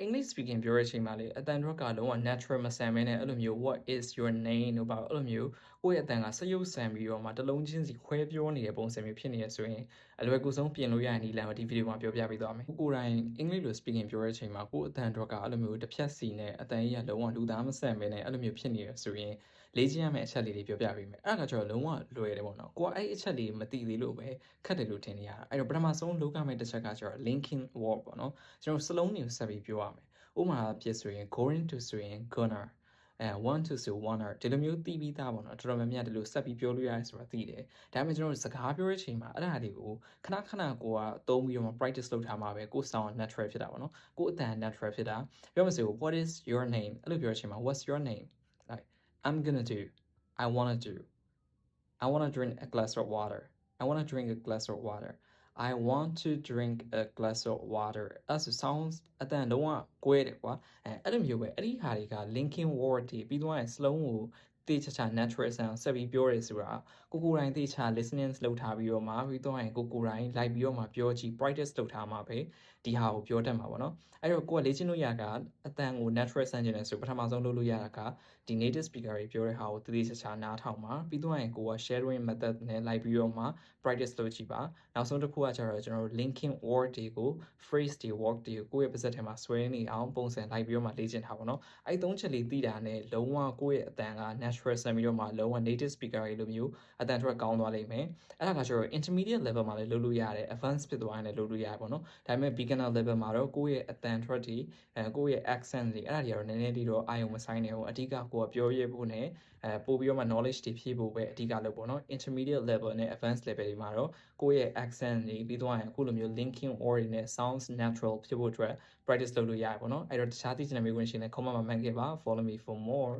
English speaking ပြောတဲ့အချိန်မှာလေအတန်အတွက်ကလုံးဝ natural မဆန်ဘဲနဲ့အဲ့လိုမျိုး what is your name တို့ပါအဲ့လိုမျိုးကိုယ့်ရဲ့အတန်ကစရုပ်ဆန်ပြီးတော့မှတစ်လုံးချင်းစီခွဲပြောနေတဲ့ပုံစံမျိုးဖြစ်နေရဆိုရင်အလွယ်ကူဆုံးပြင်လို့ရတဲ့နည်းလမ်းကိုဒီဗီဒီယိုမှာပြောပြပေးသွားမယ်ကိုယ်တိုင် English လို speaking ပြောတဲ့အချိန်မှာကိုယ့်အတန်အတွက်ကအဲ့လိုမျိုးတစ်ဖြတ်စီနဲ့အတန်ကြီးကလုံးဝလူသားမဆန်ဘဲနဲ့အဲ့လိုမျိုးဖြစ်နေရဆိုရင်လေ့ကျင့်ရမယ့်အချက်လေးတွေပြောပြပေးမယ်အဲ့ဒါကကျတော့လုံးဝလွယ်တယ်ပေါ့နော်ကိုကအဲ့အချက်လေးမသိသေးလို့ပဲခက်တယ်လို့ထင်နေရတာအဲ့တော့ပထမဆုံးလုပ်ရမယ့်တစ်ချက်ကကျတော့ linking word ပေါ့နော်ကျွန်တော်စလုံးတွေကိုဆက်ပြီးပြောရမယ်ဥပမာဖြစ်ဆိုရင် going to ဆိုရင် gonna want to ဆို wanna ဒီလိုမျိုးသိပြီးသားပေါ့နော်တော်တော်များများဒီလိုဆက်ပြီးပြောလို့ရတယ်ဆိုတာသိတယ်ဒါပေမဲ့ကျွန်တော်တို့စကားပြောတဲ့အချိန်မှာအဲ့ဒါတွေကိုခဏခဏကိုကသုံးပြီးတော့ practice လုပ်ထားမှာပဲကို sound natural ဖြစ်တာပေါ့နော်ကိုအတန် natural ဖြစ်တာပြောမစို့ what is your name အဲ့လိုပြောတဲ့အချိန်မှာ what's your name like I'm gonna do I wanna do I wanna drink a glass of water I wanna drink a glass of water I want to drink a glass of water as sounds အတန်လုံးဝကွဲတယ်ကွာအဲ့လိုမျိုးပဲအဲ့ဒီဟာတွေက linking word တွေပြီးသွားရင် slow ကိုတေချာ natural sound ဆက်ပြီးပြောရဲဆိုတာကိုတိုင်းတေချာ listening လုပ်ထားပြီးတော့မှပြီးသွားရင်ကိုတိုင်းလိုက်ပြီးတော့မှပြောကြည့် practice လုပ်ထားမှာပဲဒီဟာကိုပြောတတ်မှာပေါ့နော်အဲ့တော့ကိုကလေ့ကျင့်လို့ရကအတန်ကို natural sound ကျင်တယ်ဆိုပထမဆုံးလုပ်လို့ရတာကဒီ native speaker တွေပြောတဲ့ဟာကိုတေချာနားထောင်ပါပြီးသွားရင်ကိုက sharing method နဲ့လိုက်ပြီးတော့မှ practice လုပ်ကြည့်ပါနောက်ဆုံးတစ်ခုကကျတော့ကျွန်တော်တို့ linking word တွေကို phrase တွေ word တွေကိုကိုယ့်ရဲ့ပါးစပ်ထဲမှာဆွဲနေအောင်ပုံစံလိုက်ပြီးတော့မှလေ့ကျင့်ထားပါတော့အဲ့သုံးချက်လေးသိတာနဲ့လုံးဝကိုယ့်ရဲ့အတန်က natural ဆန်ပြီးတော့မှလုံးဝ native speaker တွေလိုမျိုးအတန်ထွက်ကောင်းသွားလိမ့်မယ်အဲ့ဒါကကျတော့ intermediate level မှာလည်းလုပ်လို့ရတယ် advanced ဖြစ်သွားရင်လည်းလုပ်လို့ရတယ်ပေါ့နော်ဒါပေမဲ့ beginner level မှာတော့ကိုယ့်ရဲ့အတန်ထွက်တွေကိုယ့်ရဲ့ accent တွေအဲ့ဒါတွေကတော့နည်းနည်းလေးတော့အာရုံမဆိုင်နေဘူးအဓိကကိုကပြောရဖို့နဲ့ပို့ပြီးတော့မှ knowledge တွေဖြည့်ဖို့ပဲအဓိကလုပ်ပေါ့နော် intermediate level နဲ့ advanced level တွေမှာတော့ကိုယ့်ရဲ့ accent တွေပြီးသွားရင်အခုလိုမျိုး linking or တွေနဲ့ sounds natural ဖြစ်ဖို့အတွက် practice လုပ်လို့ရတယ်ပေါ့နော်အဲ့တော့တခြားသိချင်တဲ့မေးခွန်းရှိရင်လည်း comment မှာမှန်ခဲ့ပါ follow me for more